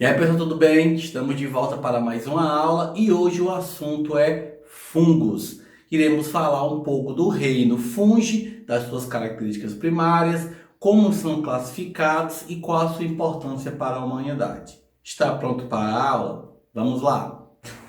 E aí, pessoal, tudo bem? Estamos de volta para mais uma aula e hoje o assunto é fungos. Iremos falar um pouco do reino fungi, das suas características primárias, como são classificados e qual a sua importância para a humanidade. Está pronto para a aula? Vamos lá!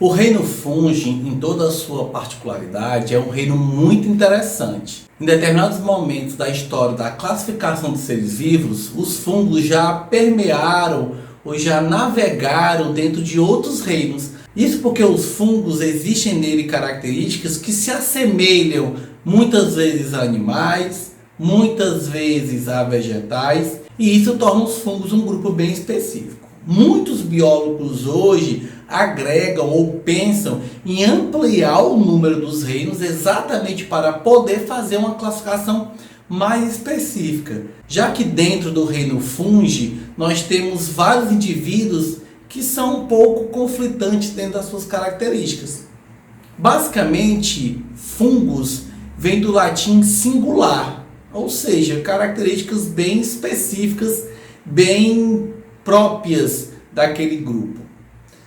O reino fungi, em toda a sua particularidade, é um reino muito interessante. Em determinados momentos da história da classificação dos seres vivos, os fungos já permearam ou já navegaram dentro de outros reinos. Isso porque os fungos existem nele características que se assemelham muitas vezes a animais, muitas vezes a vegetais, e isso torna os fungos um grupo bem específico. Muitos biólogos hoje agregam ou pensam em ampliar o número dos reinos exatamente para poder fazer uma classificação mais específica, já que dentro do reino fungi nós temos vários indivíduos que são um pouco conflitantes dentro das suas características. Basicamente, fungos vem do latim singular, ou seja, características bem específicas, bem próprias daquele grupo.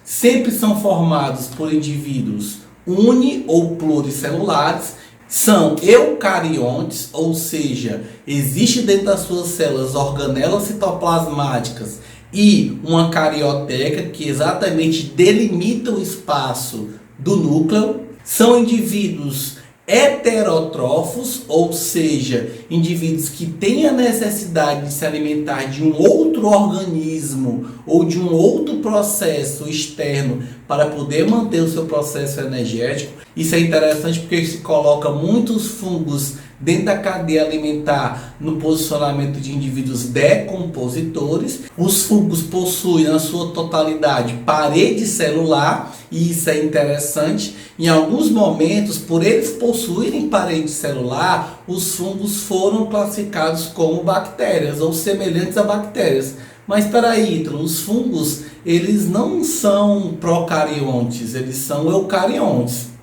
Sempre são formados por indivíduos uni- ou pluricelulares. São eucariontes, ou seja, existe dentro das suas células organelas citoplasmáticas e uma carioteca que exatamente delimita o espaço do núcleo. São indivíduos heterótrofos, ou seja, indivíduos que têm a necessidade de se alimentar de um outro organismo ou de um outro processo externo para poder manter o seu processo energético. Isso é interessante porque se coloca muitos fungos dentro da cadeia alimentar no posicionamento de indivíduos decompositores. Os fungos possuem na sua totalidade parede celular, e isso é interessante. Em alguns momentos, por eles possuírem parede celular, os fungos foram classificados como bactérias ou semelhantes a bactérias. Mas espera aí, Ítalo, os fungos eles não são procariontes, eles são eucariontes.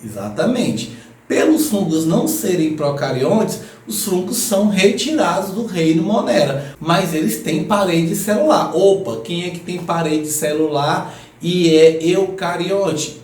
Exatamente. Pelos fungos não serem procariontes, os fungos são retirados do reino Monera, mas eles têm parede celular. Opa, quem é que tem parede celular e é eucarionte?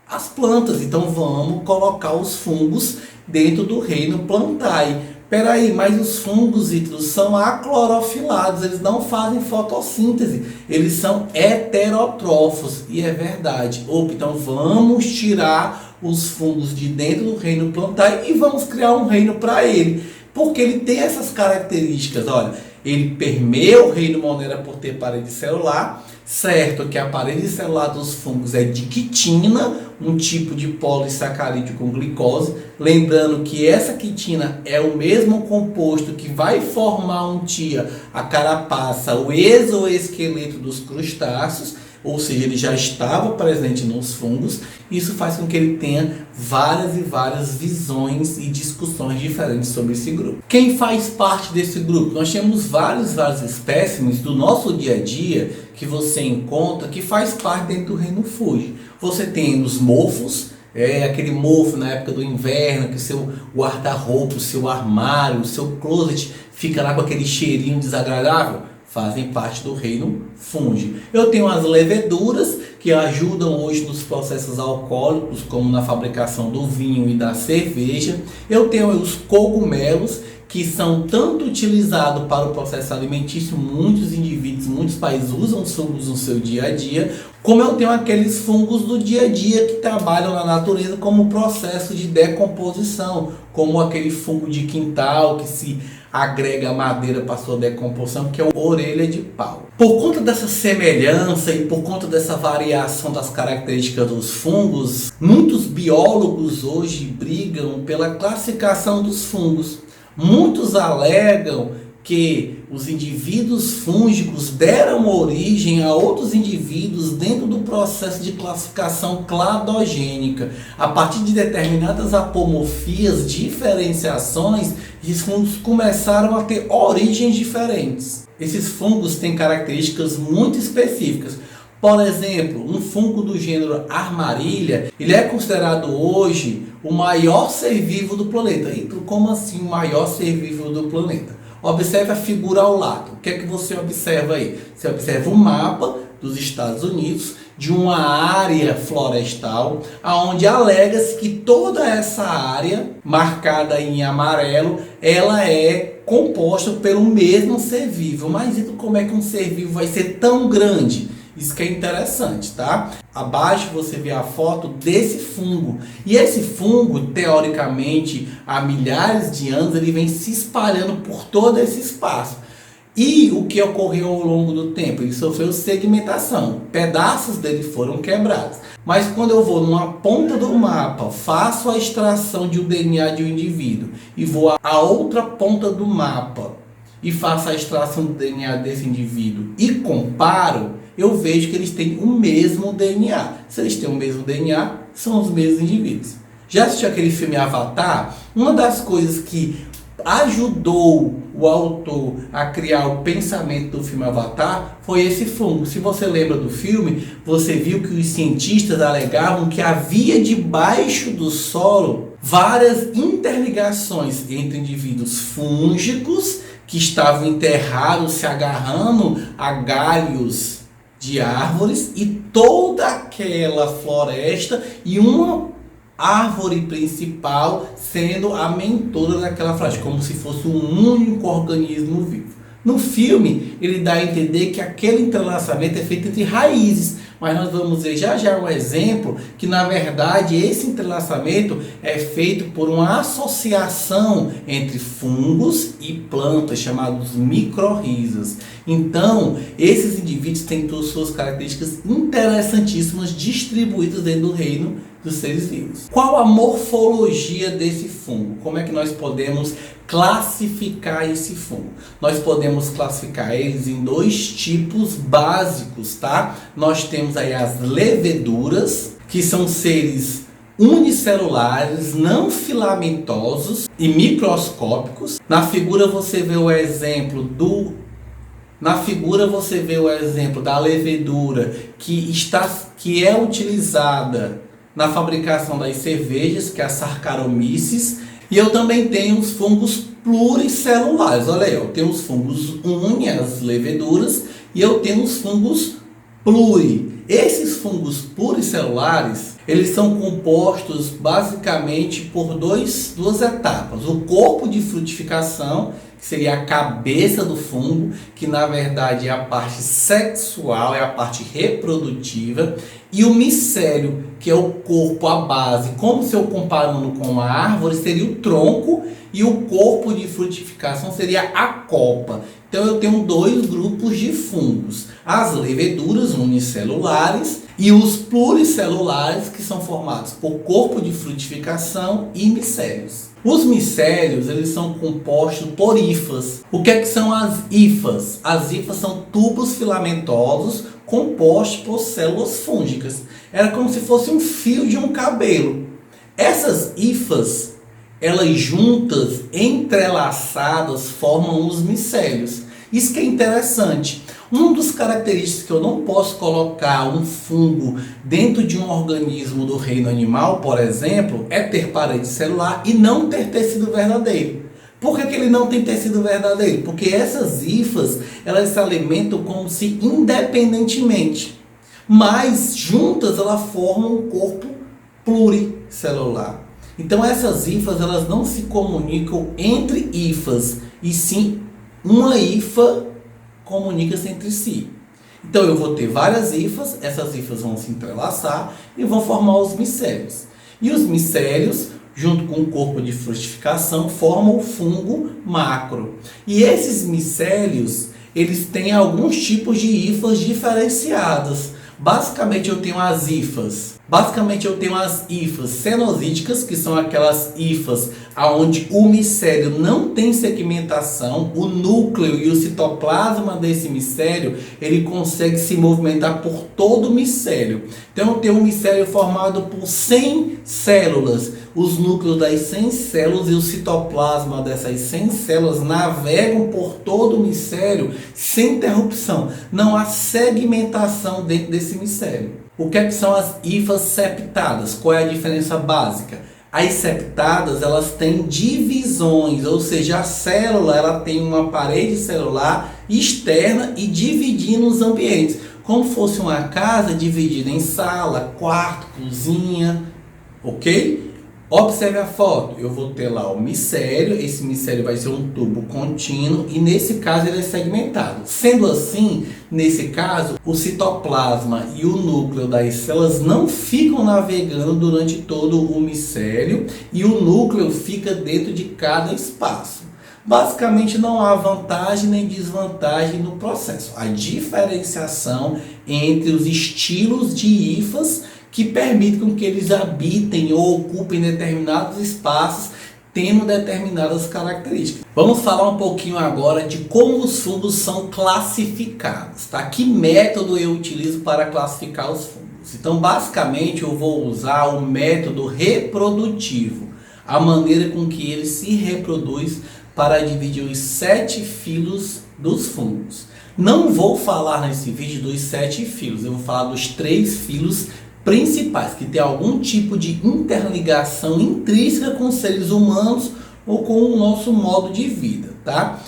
As plantas. Então vamos colocar os fungos dentro do reino Plantae. Peraí, mas os fungos, Ítalo, são aclorofilados, eles não fazem fotossíntese, eles são heterótrofos, e é verdade. Opa, então vamos tirar os fungos de dentro do reino Plantae e vamos criar um reino para ele, porque ele tem essas características. Olha, ele permeia o reino Monera por ter parede celular, certo que a parede celular dos fungos é de quitina, um tipo de polissacarídeo com glicose. Lembrando que essa quitina é o mesmo composto que vai formar um dia a carapaça, o exoesqueleto dos crustáceos, ou seja, ele já estava presente nos fungos. Isso faz com que ele tenha várias e várias visões e discussões diferentes sobre esse grupo. Quem faz parte desse grupo? Nós temos vários espécimes do nosso dia a dia que você encontra que faz parte dentro do reino fungi. Você tem os mofos, aquele mofo na época do inverno, que o seu guarda-roupa, o seu armário, o seu closet fica lá com aquele cheirinho desagradável. Fazem parte do reino fungi. Eu tenho as leveduras, que ajudam hoje nos processos alcoólicos, como na fabricação do vinho e da cerveja. Eu tenho os cogumelos, que são tanto utilizados para o processo alimentício, muitos indivíduos, muitos países usam os fungos no seu dia a dia, como eu tenho aqueles fungos do dia a dia que trabalham na natureza como processo de decomposição, como aquele fungo de quintal que se agrega madeira para sua decomposição, que é a orelha de pau. Por conta dessa semelhança e por conta dessa variação das características dos fungos, muitos biólogos hoje brigam pela classificação dos fungos. Muitos alegam que os indivíduos fúngicos deram origem a outros indivíduos dentro do processo de classificação cladogênica. A partir de determinadas apomorfias, diferenciações, esses fungos começaram a ter origens diferentes. Esses fungos têm características muito específicas. Por exemplo, um fungo do gênero Armarilha, ele é considerado hoje o maior ser vivo do planeta. E como assim o maior ser vivo do planeta? Observe a figura ao lado. O que é que você observa aí? Você observa um mapa dos Estados Unidos, de uma área florestal, onde alega-se que toda essa área, marcada em amarelo, ela é composta pelo mesmo ser vivo. Mas como é que um ser vivo vai ser tão grande? Isso que é interessante, tá? Abaixo você vê a foto desse fungo. E esse fungo, teoricamente, há milhares de anos, ele vem se espalhando por todo esse espaço. E o que ocorreu ao longo do tempo? Ele sofreu segmentação. Pedaços dele foram quebrados. Mas quando eu vou numa ponta do mapa, faço a extração de um DNA de um indivíduo e vou a outra ponta do mapa e faço a extração do DNA desse indivíduo e comparo, eu vejo que eles têm o mesmo DNA. Se eles têm o mesmo DNA, são os mesmos indivíduos. Já assistiu aquele filme Avatar? Uma das coisas que ajudou o autor a criar o pensamento do filme Avatar foi esse fungo. Se você lembra do filme, você viu que os cientistas alegavam que havia debaixo do solo várias interligações entre indivíduos fúngicos que estavam enterrados, se agarrando a galhos de árvores, e toda aquela floresta e uma árvore principal sendo a mentora daquela floresta, como se fosse um único organismo vivo. No filme, ele dá a entender que aquele entrelaçamento é feito entre raízes, mas nós vamos ver já já um exemplo que, na verdade, esse entrelaçamento é feito por uma associação entre fungos e plantas, chamados micorrizas. Então, esses indivíduos têm suas características interessantíssimas distribuídas dentro do reino dos seres vivos. Qual a morfologia desse fungo? Como é que nós podemos classificar esse fungo? Nós podemos classificar eles em dois tipos básicos, tá? Nós temos aí as leveduras, que são seres unicelulares, não filamentosos e microscópicos. Na figura você vê o exemplo da levedura que é utilizada na fabricação das cervejas, que é a Saccharomyces. E eu também tenho os fungos pluricelulares. Olha aí, eu tenho os fungos uni, as leveduras, e eu tenho os fungos pluri. Esses fungos pluricelulares, eles são compostos basicamente por duas etapas. O corpo de frutificação, que seria a cabeça do fungo, que na verdade é a parte sexual, é a parte reprodutiva, e o micélio, que é o corpo, a base. Como se eu comparando com a árvore, seria o tronco, e o corpo de frutificação seria a copa. Então eu tenho dois grupos de fungos: as leveduras unicelulares e os pluricelulares, que são formados por corpo de frutificação e micélios. Os micélios, eles são compostos por hifas. O que são as hifas? As hifas são tubos filamentosos compostos por células fúngicas. Era como se fosse um fio de um cabelo. Essas hifas, elas juntas, entrelaçadas, formam os micélios. Isso que é interessante. Uma das características que eu não posso colocar um fungo dentro de um organismo do reino animal, por exemplo, é ter parede celular e não ter tecido verdadeiro. Por que ele não tem tecido verdadeiro? Porque essas hifas, elas se alimentam como se independentemente, mas juntas elas formam um corpo pluricelular. Então essas hifas, elas não se comunicam entre hifas, e sim uma hifa comunica-se entre si. Então eu vou ter várias hifas, essas hifas vão se entrelaçar e vão formar os micélios. E os micélios, junto com o corpo de frutificação, formam o fungo macro. E esses micélios, eles têm alguns tipos de hifas diferenciadas. Basicamente eu tenho as hifas cenosíticas, que são aquelas hifas onde o micélio não tem segmentação, o núcleo e o citoplasma desse micélio, ele consegue se movimentar por todo o micélio. Então eu tenho um micélio formado por 100 células. Os núcleos das 100 células e o citoplasma dessas 100 células navegam por todo o micélio sem interrupção. Não há segmentação dentro desse micélio. O que são as hifas septadas? Qual é a diferença básica? As septadas, elas têm divisões, ou seja, a célula ela tem uma parede celular externa e dividindo os ambientes. como fosse uma casa dividida em sala, quarto, cozinha, ok? Observe a foto, eu vou ter lá o micélio, esse micélio vai ser um tubo contínuo e nesse caso ele é segmentado. Sendo assim, nesse caso, o citoplasma e o núcleo das células não ficam navegando durante todo o micélio e o núcleo fica dentro de cada espaço. Basicamente não há vantagem nem desvantagem no processo. A diferenciação entre os estilos de hifas que permitem com que eles habitem ou ocupem determinados espaços tendo determinadas características. Vamos falar um pouquinho agora de como os fungos são classificados, tá? Que método eu utilizo para classificar os fungos? Então, basicamente, eu vou usar o método reprodutivo, a maneira com que ele se reproduz para dividir os 7 filos dos fungos. Não vou falar nesse vídeo dos 7 filos, eu vou falar dos 3 filos principais, que tem algum tipo de interligação intrínseca com os seres humanos ou com o nosso modo de vida, tá?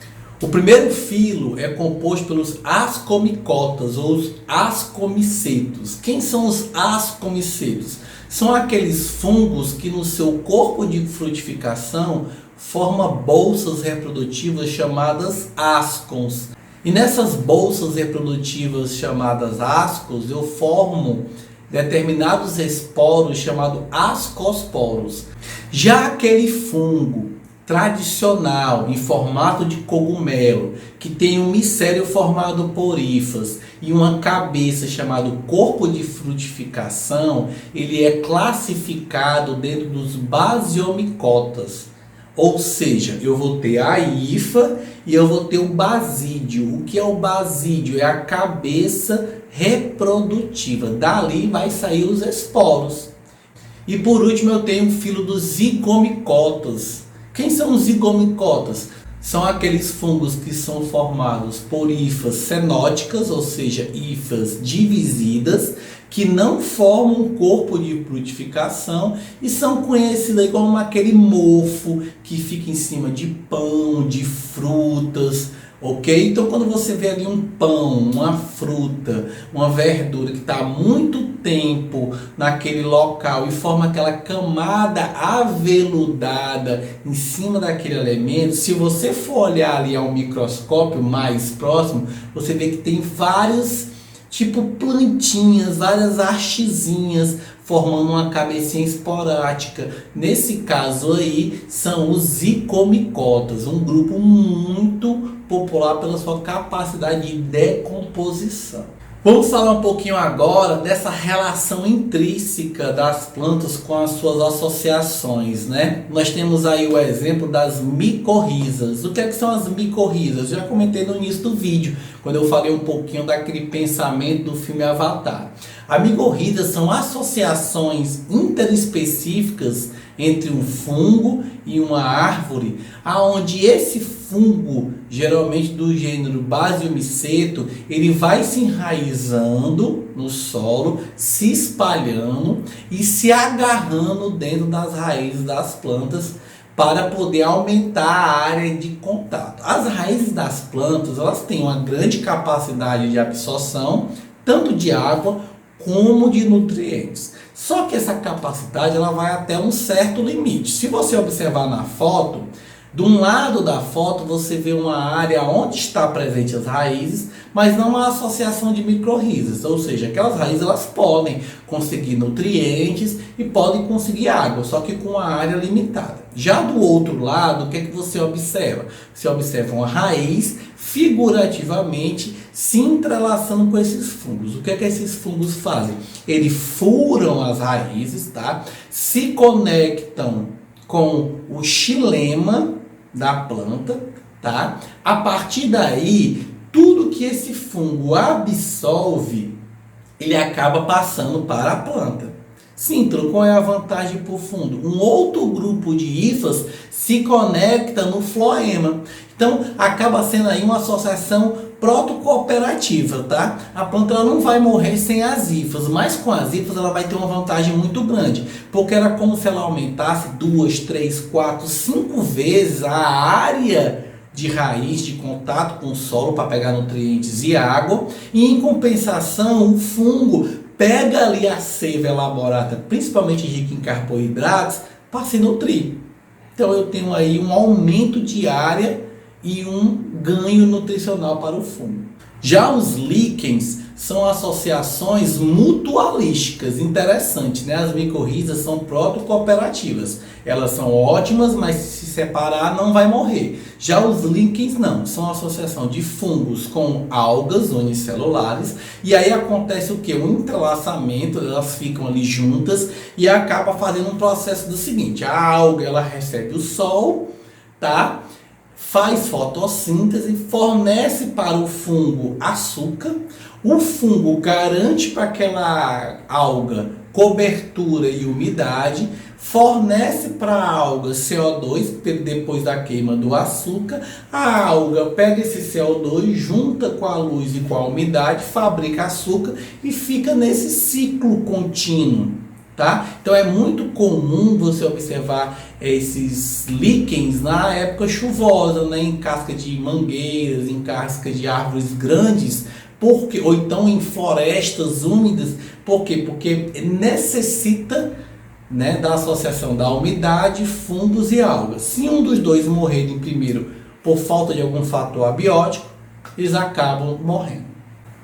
O primeiro filo é composto pelos ascomicotas ou os ascomicetos. Quem são os ascomicetos? São aqueles fungos que no seu corpo de frutificação formam bolsas reprodutivas chamadas ascons. E nessas bolsas reprodutivas chamadas ascons eu formo determinados esporos chamados ascosporos. Já aquele fungo tradicional em formato de cogumelo, que tem um micélio formado por hifas e uma cabeça chamado corpo de frutificação, ele é classificado dentro dos basiomicotas. Ou seja, eu vou ter a hifa e eu vou ter o basídio. O que é o basídio? É a cabeça reprodutiva. Dali vai sair os esporos. E por último eu tenho o filo dos zigomicotas. Quem são os zigomicotas? São aqueles fungos que são formados por hifas cenóticas, ou seja, hifas divisidas, que não formam um corpo de frutificação e são conhecidas como aquele mofo que fica em cima de pão, de frutas, ok? Então quando você vê ali um pão, uma fruta, uma verdura que está há muito tempo naquele local e forma aquela camada aveludada em cima daquele elemento, se você for olhar ali ao microscópio mais próximo, você vê que tem vários tipo plantinhas, várias hastezinhas formando uma cabecinha esporádica. Nesse caso aí são os zigomicotas, um grupo muito popular pela sua capacidade de decomposição. Vamos falar um pouquinho agora dessa relação intrínseca das plantas com as suas associações, né? Nós temos aí o exemplo das micorrizas. O que é que são as micorrizas? Já comentei no início do vídeo, quando eu falei um pouquinho daquele pensamento do filme Avatar. As micorrizas são associações interespecíficas entre um fungo e uma árvore, aonde esse fungo, geralmente do gênero Basiomiceto, ele vai se enraizando no solo, se espalhando e se agarrando dentro das raízes das plantas para poder aumentar a área de contato. As raízes das plantas, elas têm uma grande capacidade de absorção, tanto de água como de nutrientes. Só que essa capacidade ela vai até um certo limite. Se você observar na foto, de um lado da foto você vê uma área onde está presente as raízes, mas não uma associação de micorrizas, ou seja, aquelas raízes elas podem conseguir nutrientes e podem conseguir água, só que com uma área limitada. Já do outro lado, o que é que você observa? Você observa uma raiz figurativamente se entrelaçando com esses fungos. O que é que esses fungos fazem? Eles furam as raízes, tá? Se conectam com o xilema da planta, tá? A partir daí, tudo que esse fungo absorve, ele acaba passando para a planta. Sim, então qual é a vantagem para o fundo? Um outro grupo de hifas se conecta no floema. Então, acaba sendo aí uma associação protocooperativa, tá? A planta ela não vai morrer sem as hifas, mas com as hifas ela vai ter uma vantagem muito grande, porque era como se ela aumentasse 2, 3, 4, 5 vezes a área de raiz, de contato com o solo para pegar nutrientes e água. E em compensação, o fungo pega ali a seiva elaborada, principalmente rica em carboidratos, para se nutrir. Então eu tenho aí um aumento de área e um ganho nutricional para o fungo. Já os líquens são associações mutualísticas, interessante, né? As micorrizas são proto-cooperativas. Elas são ótimas, mas se separar não vai morrer. Já os líquens não, são associação de fungos com algas unicelulares. E aí acontece o que? Um entrelaçamento, elas ficam ali juntas e acaba fazendo um processo do seguinte: a alga ela recebe o sol, tá? Faz fotossíntese, fornece para o fungo açúcar, o fungo garante para aquela alga cobertura e umidade, fornece para a alga CO2 depois da queima do açúcar, a alga pega esse CO2, junta com a luz e com a umidade, fabrica açúcar e fica nesse ciclo contínuo. Tá? Então é muito comum você observar esses líquens na época chuvosa, né? Em casca de mangueiras, em casca de árvores grandes, ou então em florestas úmidas. Por quê? Porque necessita, né, da associação da umidade, fungos e algas. Se um dos dois morrerem primeiro por falta de algum fator abiótico, eles acabam morrendo.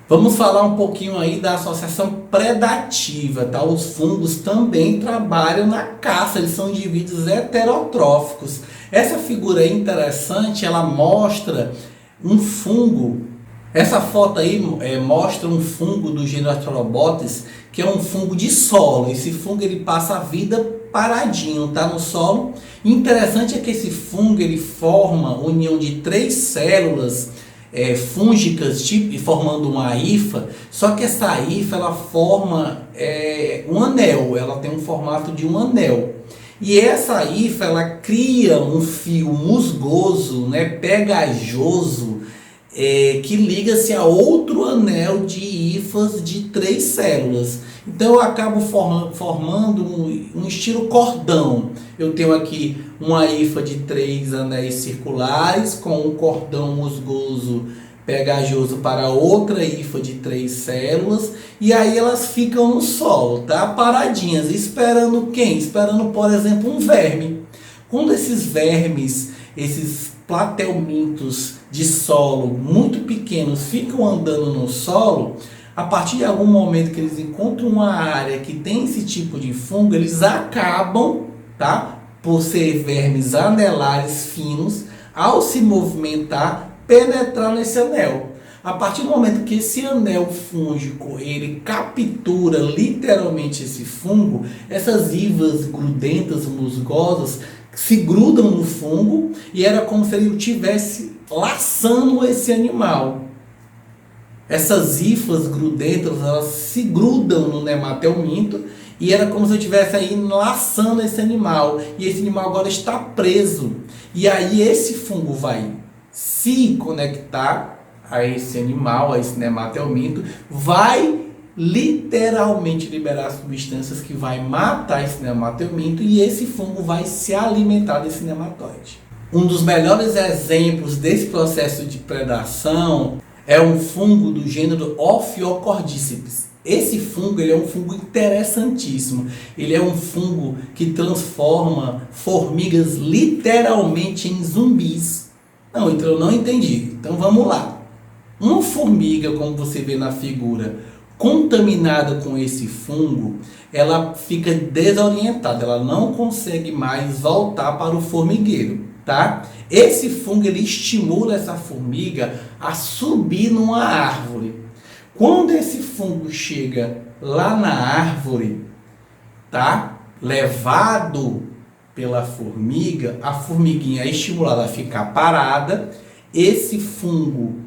Vamos falar um pouquinho aí da associação predativa, tá? Os fungos também trabalham na caça, eles são indivíduos heterotróficos. Essa figura é interessante, ela mostra um fungo. Essa foto aí mostra um fungo do gênero Arthrobotes, que é um fungo de solo. Esse fungo ele passa a vida paradinho, tá, no solo. Interessante é que esse fungo ele forma união de 3 células fúngicas, formando uma hifa, só que essa hifa ela forma um anel, ela tem um formato de um anel. E essa hifa ela cria um fio musgoso, né, pegajoso, que liga-se a outro anel de hifas de 3 células. Então eu acabo formando um estilo cordão. Eu tenho aqui uma hifa de 3 anéis circulares com um cordão musgoso pegajoso para outra hifa de 3 células, e aí elas ficam no solo, tá? Paradinhas, esperando quem? Esperando, por exemplo, um verme. Quando esses vermes, esses platelmintos de solo muito pequenos ficam andando no solo, a partir de algum momento que eles encontram uma área que tem esse tipo de fungo, eles acabam, tá, por ser vermes anelares finos, ao se movimentar, penetrar nesse anel. A partir do momento que esse anel fúngico ele captura literalmente esse fungo, essas hifas grudentas, musgosas, se grudam no fungo e era como se ele estivesse laçando esse animal. Essas hifas grudentas, elas se grudam no nematelminto e era como se eu estivesse aí laçando esse animal. E esse animal agora está preso. E aí esse fungo vai se conectar a esse animal, a esse nematelminto, vai literalmente liberar substâncias que vai matar esse nematelminto e esse fungo vai se alimentar desse nematóide. Um dos melhores exemplos desse processo de predação é um fungo do gênero Ophiocordyceps. Esse fungo ele é um fungo interessantíssimo. Ele é um fungo que transforma formigas literalmente em zumbis. Não, então eu não entendi. Então vamos lá. Uma formiga, como você vê na figura, contaminada com esse fungo, ela fica desorientada, ela não consegue mais voltar para o formigueiro, tá? Esse fungo ele estimula essa formiga a subir numa árvore. Quando esse fungo chega lá na árvore, tá? Levado pela formiga, a formiguinha é estimulada a ficar parada, esse fungo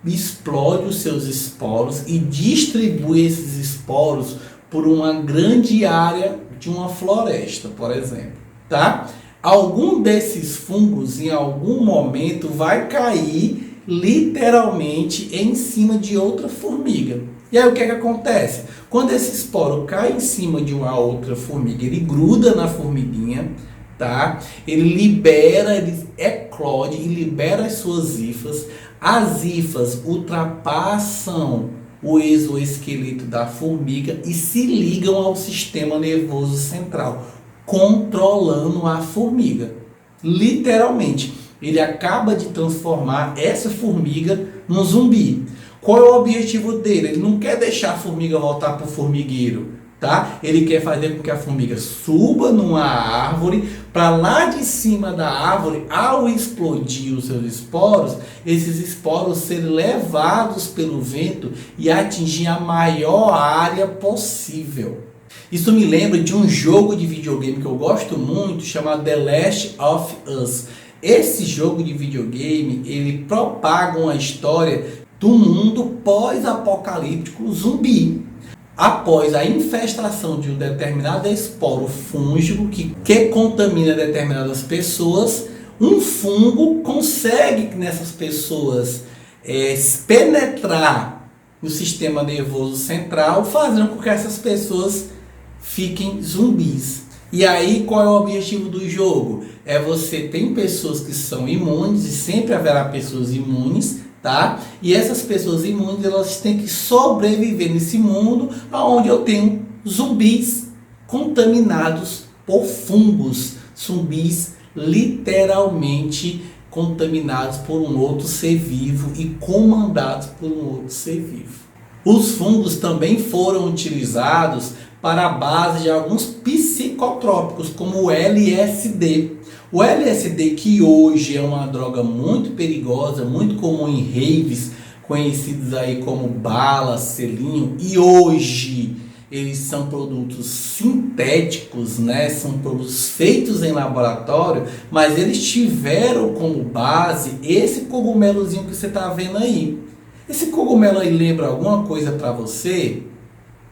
explode os seus esporos e distribui esses esporos por uma grande área de uma floresta, por exemplo, tá? Algum desses fungos em algum momento vai cair literalmente em cima de outra formiga. E aí o que é que acontece? Quando esse esporo cai em cima de uma outra formiga, ele gruda na formiguinha, tá? Ele libera, ele eclode e libera as suas hifas. As hifas ultrapassam o exoesqueleto da formiga e se ligam ao sistema nervoso central, controlando a formiga. Literalmente, ele acaba de transformar essa formiga num zumbi. Qual é o objetivo dele? Ele não quer deixar a formiga voltar para o formigueiro, tá? Ele quer fazer com que a formiga suba numa árvore, para lá de cima da árvore, ao explodir os seus esporos, esses esporos serem levados pelo vento e atingir a maior área possível. Isso me lembra de um jogo de videogame que eu gosto muito, chamado The Last of Us. Esse jogo de videogame, ele propaga uma história do mundo pós-apocalíptico zumbi. Após a infestação de um determinado esporo fúngico que contamina determinadas pessoas, um fungo consegue nessas pessoas penetrar no sistema nervoso central, fazendo com que essas pessoas fiquem zumbis. E aí, qual é o objetivo do jogo? Você tem pessoas que são imunes, e sempre haverá pessoas imunes, tá? E essas pessoas imunes, elas têm que sobreviver nesse mundo onde eu tenho zumbis contaminados por fungos. Zumbis literalmente contaminados por um outro ser vivo e comandados por um outro ser vivo. Os fungos também foram utilizados para a base de alguns psicotrópicos, como o LSD. O LSD, que hoje é uma droga muito perigosa, muito comum em raves, conhecidos aí como bala, selinho, e hoje eles são produtos sintéticos, né? São produtos feitos em laboratório, mas eles tiveram como base esse cogumelozinho que você está vendo aí. Esse cogumelo aí lembra alguma coisa para você?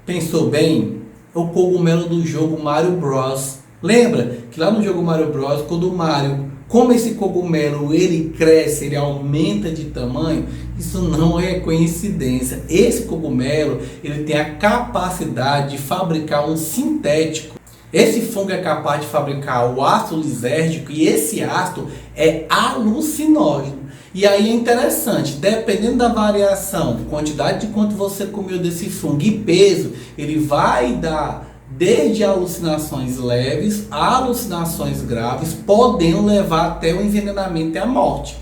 Pensou bem? É o cogumelo do jogo Mario Bros. Lembra que lá no jogo Mario Bros, quando o Mario come esse cogumelo, ele cresce, ele aumenta de tamanho? Isso não é coincidência. Esse cogumelo, ele tem a capacidade de fabricar um sintético. Esse fungo é capaz de fabricar o ácido lisérgico e esse ácido é alucinógeno. E aí é interessante, dependendo da variação, quantidade de quanto você comeu desse fungo e peso, ele vai dar desde alucinações leves a alucinações graves, podendo levar até o envenenamento e a morte.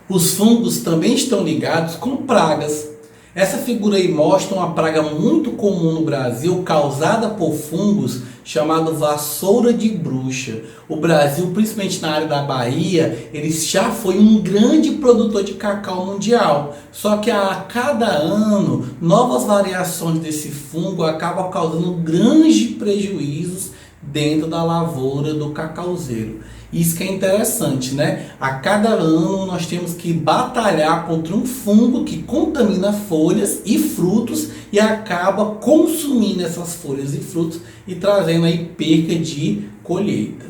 Os fungos também estão ligados com pragas. Essa figura aí mostra uma praga muito comum no Brasil, causada por fungos, chamado vassoura de bruxa. O Brasil, principalmente na área da Bahia, ele já foi um grande produtor de cacau mundial. Só que a cada ano, novas variações desse fungo acabam causando grandes prejuízos dentro da lavoura do cacauzeiro. Isso que é interessante, né? A cada ano nós temos que batalhar contra um fungo que contamina folhas e frutos e acaba consumindo essas folhas e frutos e trazendo aí perca de colheita.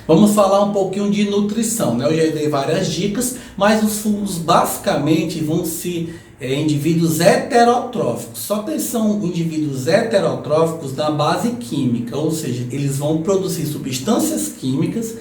Vamos falar um pouquinho de nutrição, né? Eu já dei várias dicas, mas os fungos basicamente vão ser indivíduos heterotróficos. Só que eles são indivíduos heterotróficos na base química, ou seja, eles vão produzir substâncias químicas.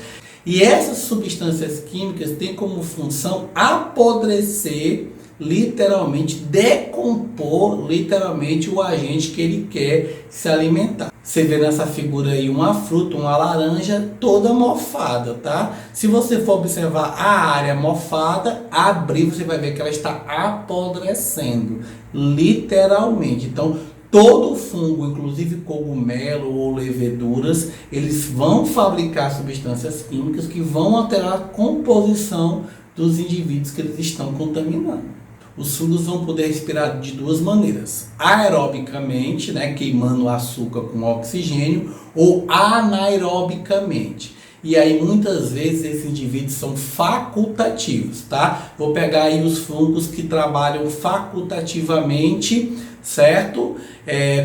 E essas substâncias químicas têm como função apodrecer, literalmente decompor literalmente o agente que ele quer se alimentar. Você vê nessa figura aí uma fruta, uma laranja toda mofada, tá? Se você for observar a área mofada, abrir, você vai ver que ela está apodrecendo, literalmente. Então, todo fungo, inclusive cogumelo ou leveduras, eles vão fabricar substâncias químicas que vão alterar a composição dos indivíduos que eles estão contaminando. Os fungos vão poder respirar de duas maneiras: aerobicamente, né, queimando açúcar com oxigênio, ou anaerobicamente. E aí muitas vezes esses indivíduos são facultativos, tá? Vou pegar aí os fungos que trabalham facultativamente, certo?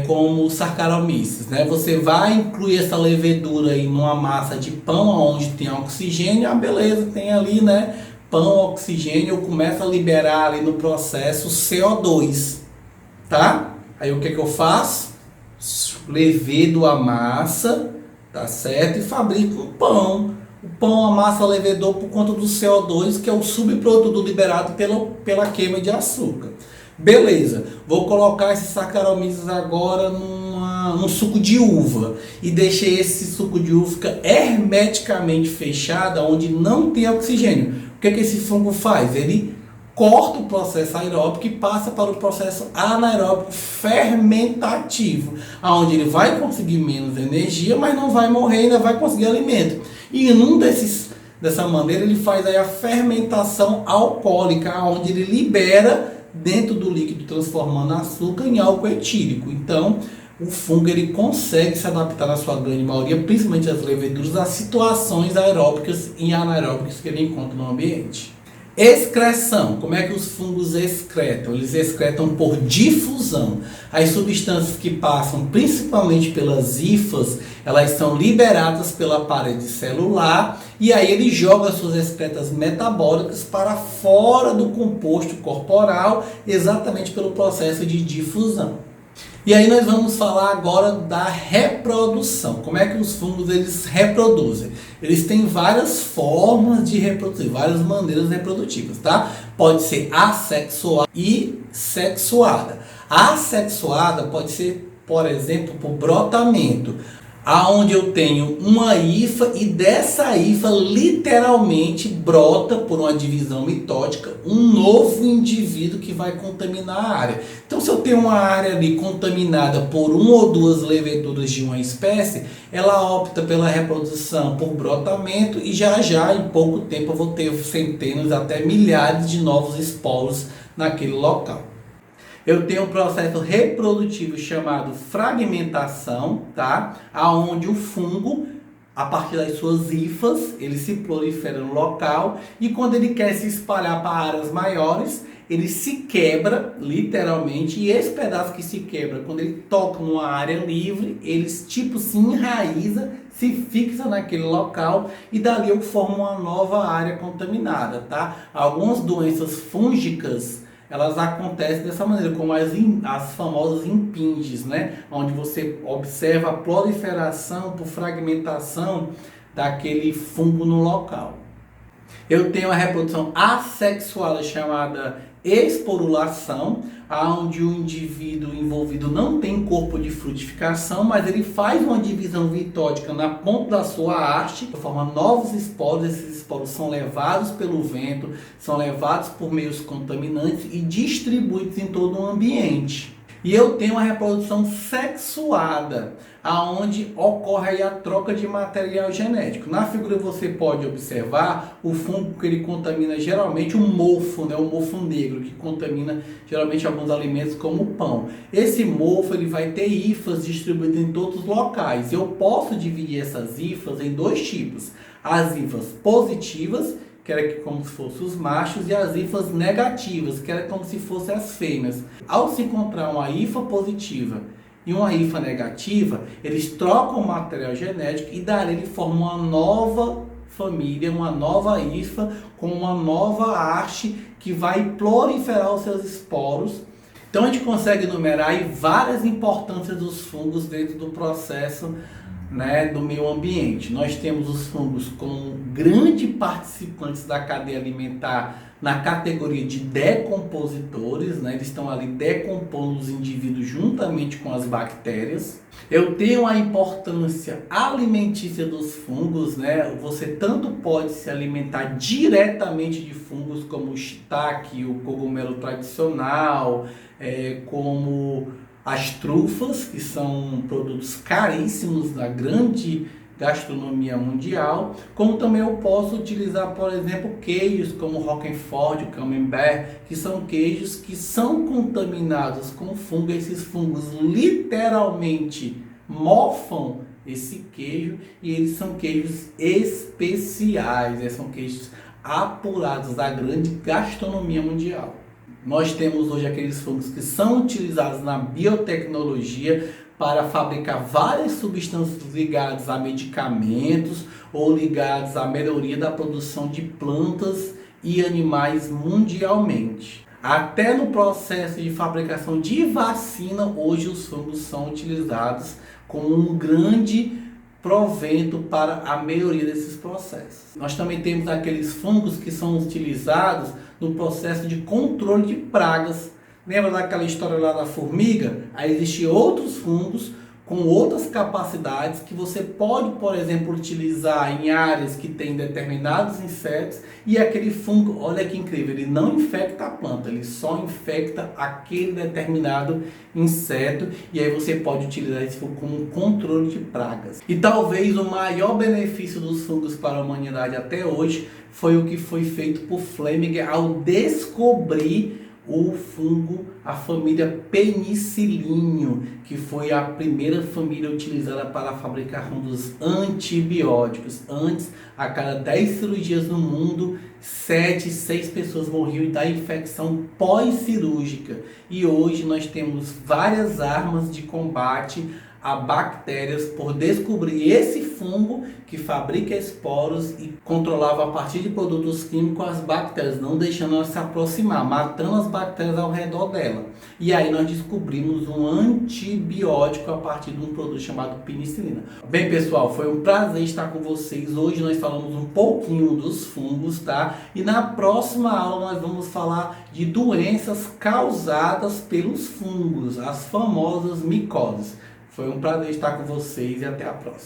Como Saccharomyces, né? Você vai incluir essa levedura aí numa massa de pão onde tem oxigênio, beleza, tem ali, né? Pão, oxigênio, começa a liberar ali no processo CO2, tá? Aí o que eu faço? Levedo a massa, tá certo? E fabrico um pão. o pão, a massa, o levedor por conta do CO2, que é o subproduto liberado pela queima de açúcar. Beleza, vou colocar esses Saccharomyces agora num suco de uva e deixei esse suco de uva ficar hermeticamente fechado, onde não tem oxigênio. O que esse fungo faz? Ele corta o processo aeróbico e passa para o processo anaeróbico fermentativo, onde ele vai conseguir menos energia, mas não vai morrer, ainda vai conseguir alimento. E dessa maneira ele faz aí a fermentação alcoólica, onde ele libera dentro do líquido, transformando açúcar em álcool etílico. Então, o fungo ele consegue se adaptar na sua grande maioria, principalmente as leveduras, às situações aeróbicas e anaeróbicas que ele encontra no ambiente. Excreção. Como é que os fungos excretam? Eles excretam por difusão. As substâncias que passam principalmente pelas hifas, elas são liberadas pela parede celular e aí ele joga suas excretas metabólicas para fora do composto corporal, exatamente pelo processo de difusão. E aí nós vamos falar agora da reprodução. Como é que os fungos eles reproduzem? Eles têm várias formas de reproduzir, várias maneiras reprodutivas, tá? Pode ser assexuada e sexuada. A assexuada pode ser, por exemplo, por brotamento, aonde eu tenho uma hifa e dessa hifa literalmente brota por uma divisão mitótica um novo indivíduo que vai contaminar a área. Então, se eu tenho uma área ali contaminada por uma ou duas leveduras de uma espécie, ela opta pela reprodução por brotamento e já em pouco tempo eu vou ter centenas até milhares de novos esporos naquele local. Eu tenho um processo reprodutivo chamado fragmentação, tá? Aonde o fungo, a partir das suas hifas, ele se prolifera no local e quando ele quer se espalhar para áreas maiores, ele se quebra, literalmente, e esse pedaço que se quebra, quando ele toca numa área livre, ele tipo se enraiza, se fixa naquele local e dali eu formo uma nova área contaminada, tá? Algumas doenças fúngicas, elas acontecem dessa maneira, como as famosas impinges, né? Onde você observa a proliferação por fragmentação daquele fungo no local. Eu tenho a reprodução assexuada chamada esporulação, onde o indivíduo envolvido não tem corpo de frutificação, mas ele faz uma divisão mitótica na ponta da sua haste, forma novos esporos. Esses esporos são levados pelo vento, são levados por meios contaminantes e distribuídos em todo o ambiente. E eu tenho a reprodução sexuada, aonde ocorre a troca de material genético. Na figura você pode observar o fungo que ele contamina geralmente o mofo, né? O mofo negro, que contamina geralmente alguns alimentos como o pão. Esse mofo ele vai ter hifas distribuídas em todos os locais. Eu posso dividir essas hifas em dois tipos. As hifas positivas, que era como se fossem os machos, e as hifas negativas, que era como se fossem as fêmeas. Ao se encontrar uma hifa positiva e uma hifa negativa, eles trocam o material genético e dali ele forma uma nova família, uma nova hifa com uma nova haste que vai proliferar os seus esporos. Então a gente consegue enumerar aí várias importâncias dos fungos dentro do processo, né, do meio ambiente. Nós temos os fungos como grandes participantes da cadeia alimentar na categoria de decompositores, né? Eles estão ali decompondo os indivíduos juntamente com as bactérias. Eu tenho a importância alimentícia dos fungos, né? Você tanto pode se alimentar diretamente de fungos como o shiitake, o cogumelo tradicional, como as trufas, que são produtos caríssimos da grande gastronomia mundial, como também eu posso utilizar, por exemplo, queijos como o Roquefort, o Camembert, que são queijos que são contaminados com fungo. Esses fungos literalmente mofam esse queijo e eles são queijos especiais, são queijos apurados da grande gastronomia mundial. Nós temos hoje aqueles fungos que são utilizados na biotecnologia para fabricar várias substâncias ligadas a medicamentos ou ligadas à melhoria da produção de plantas e animais mundialmente. Até no processo de fabricação de vacina, hoje os fungos são utilizados como um grande provento para a maioria desses processos. Nós também temos aqueles fungos que são utilizados no processo de controle de pragas. Lembra daquela história lá da formiga? Aí existem outros fungos com outras capacidades que você pode, por exemplo, utilizar em áreas que tem determinados insetos, e aquele fungo, olha que incrível, ele não infecta a planta, ele só infecta aquele determinado inseto, e aí você pode utilizar esse fungo como um controle de pragas. E talvez o maior benefício dos fungos para a humanidade até hoje foi o que foi feito por Fleming ao descobrir o fungo, a família Penicillium, que foi a primeira família utilizada para a fabricação dos antibióticos. Antes, a cada 10 cirurgias no mundo, 6 pessoas morriam da infecção pós-cirúrgica. E hoje nós temos várias armas de combate a bactérias por descobrir esse fungo que fabrica esporos e controlava a partir de produtos químicos as bactérias, não deixando elas se aproximar, matando as bactérias ao redor dela. E aí nós descobrimos um antibiótico a partir de um produto chamado penicilina. Bem, pessoal, foi um prazer estar com vocês. Hoje nós falamos um pouquinho dos fungos, tá? E na próxima aula nós vamos falar de doenças causadas pelos fungos, as famosas micoses. Foi um prazer estar com vocês e até a próxima.